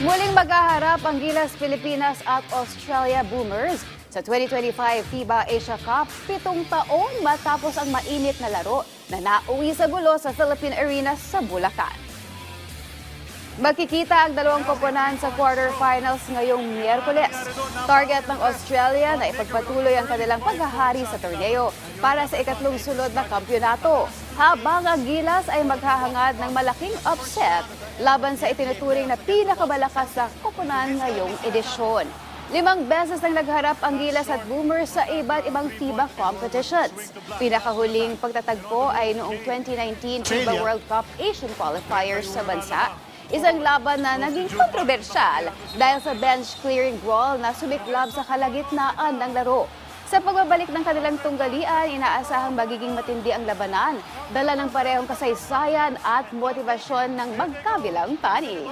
Muling maghaharap ang Gilas Pilipinas at Australia Boomers sa 2025 FIBA Asia Cup 7 taon matapos ang mainit na laro na nauwi sa gulo sa Philippine Arena sa Bulacan. Magkikita ang dalawang koponan sa quarterfinals ngayong Miyerkules. Target ng Australia na ipagpatuloy ang kanilang paghahari sa torneo para sa ikatlong sunod na kampyonato, habang ang Gilas ay maghahangad ng malaking upset laban sa itinuturing na pinakamalakas na koponan ngayong edisyon. 5 beses nang nagharap ang Gilas at Boomers sa iba't ibang FIBA competitions. Pinakahuling pagtatagpo ay noong 2019 FIBA World Cup Asian Qualifiers sa bansa. Isang laban na naging kontrobersyal dahil sa bench-clearing brawl na sumiklab sa kalagitnaan ng laro. Sa pagbabalik ng kanilang tunggalian, inaasahang magiging matindi ang labanan, dala ng parehong kasaysayan at motibasyon ng magkabilang panig.